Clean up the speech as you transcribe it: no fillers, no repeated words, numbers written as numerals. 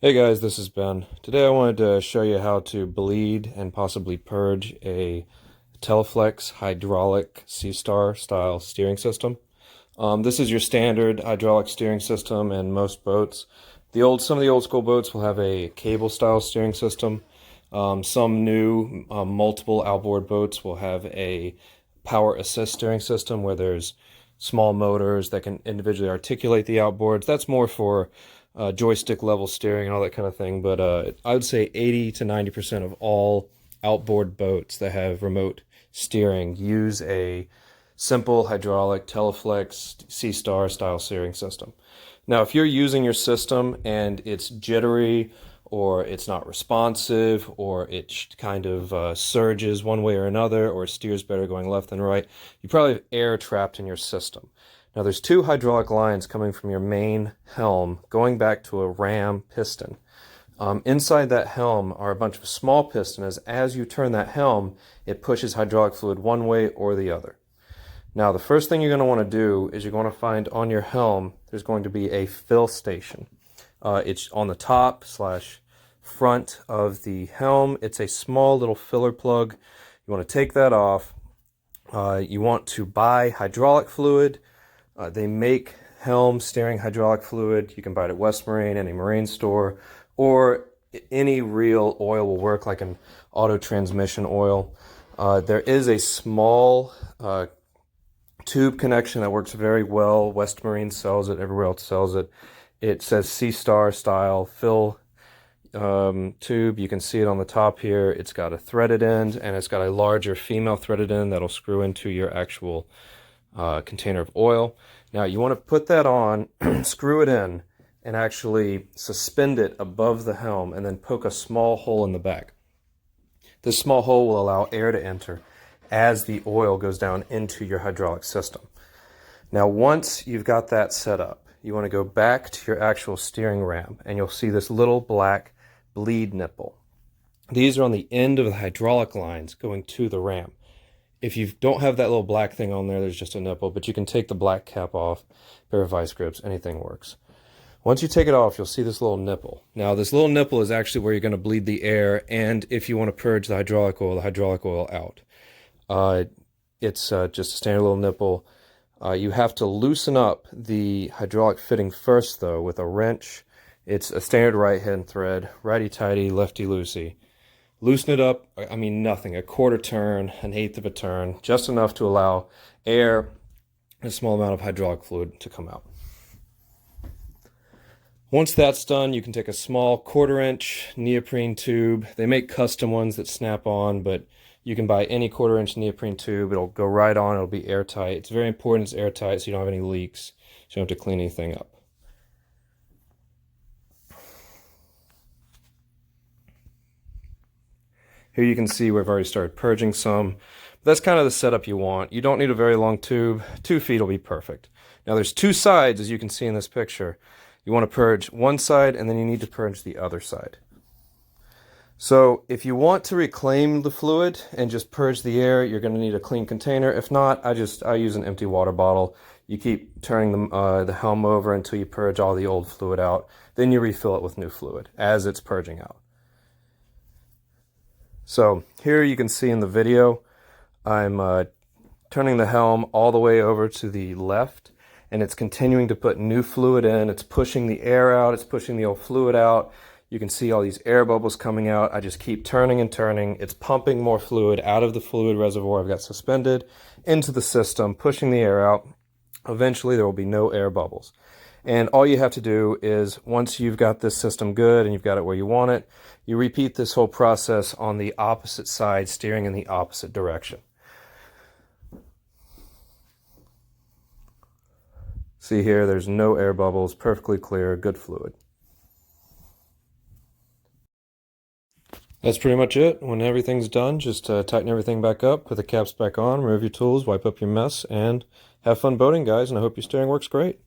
Hey guys, this is Ben. Today I wanted to show you how to bleed and possibly purge a teleflex hydraulic seaster style steering system. This is your standard hydraulic steering system in most boats. Some of the old school boats will have a cable style steering system. Some new multiple outboard boats will have a power assist steering system where there's small motors that can individually articulate the outboards. That's more for joystick level steering and all that kind of thing. But I would say 80 to 90% of all outboard boats that have remote steering use a simple hydraulic teleflex seaster style steering system. Now, if you're using your system and it's jittery or it's not responsive or it kind of surges one way or another or steers better going left than right, you probably have air trapped in your system. Now there's two hydraulic lines coming from your main helm going back to a ram piston. Inside that helm are a bunch of small pistons. As you turn that helm, it pushes hydraulic fluid one way or the other. Now the first thing you're going to want to do is you're going to find on your helm there's going to be a fill station. It's on the top / front of the helm. It's a small little filler plug. You want to take that off. You want to buy hydraulic fluid. They make helm steering hydraulic fluid. You can buy it at West Marine, any marine store, or any real oil will work, like an auto transmission oil. There is a small tube connection that works very well. West Marine sells it, everywhere else sells it. It says seaster style fill tube. You can see it on the top here. It's got a threaded end and it's got a larger female threaded end that'll screw into your actual container of oil. Now you want to put that on, screw it in, and actually suspend it above the helm and then poke a small hole in the back. This small hole will allow air to enter as the oil goes down into your hydraulic system. Now once you've got that set up, you want to go back to your actual steering ram and you'll see this little black bleed nipple. These are on the end of the hydraulic lines going to the ram. If you don't have that little black thing on there, there's just a nipple, but you can take the black cap off, pair of vice grips, anything works. Once you take it off, you'll see this little nipple. Now, this little nipple is actually where you're going to bleed the air, and if you want to purge the hydraulic oil out. It's just a standard little nipple. You have to loosen up the hydraulic fitting first, though, with a wrench. It's a standard right-hand thread, righty-tighty, lefty-loosey. Loosen it up, I mean nothing, a quarter turn, an eighth of a turn, just enough to allow air and a small amount of hydraulic fluid to come out. Once that's done, you can take a small 1/4-inch neoprene tube. They make custom ones that snap on, but you can buy any 1/4-inch neoprene tube. It'll go right on, it'll be airtight. It's very important it's airtight so you don't have any leaks, so you don't have to clean anything up. Here you can see we've already started purging some. That's kind of the setup you want. You don't need a very long tube. 2 feet will be perfect. Now there's 2 sides, as you can see in this picture. You want to purge one side and then you need to purge the other side. So if you want to reclaim the fluid and just purge the air, you're going to need a clean container. If not, I use an empty water bottle. You keep turning the helm over until you purge all the old fluid out. Then you refill it with new fluid as it's purging out. So here you can see in the video, I'm turning the helm all the way over to the left, and it's continuing to put new fluid in. It's pushing the air out, it's pushing the old fluid out. You can see all these air bubbles coming out. I just keep turning and turning. It's pumping more fluid out of the fluid reservoir I've got suspended into the system, pushing the air out. Eventually there will be no air bubbles. And all you have to do is, once you've got this system good and you've got it where you want it, you repeat this whole process on the opposite side, steering in the opposite direction. See here, there's no air bubbles, perfectly clear, good fluid. That's pretty much it. When everything's done, just tighten everything back up, put the caps back on, remove your tools, wipe up your mess, and have fun boating, guys, and I hope your steering works great.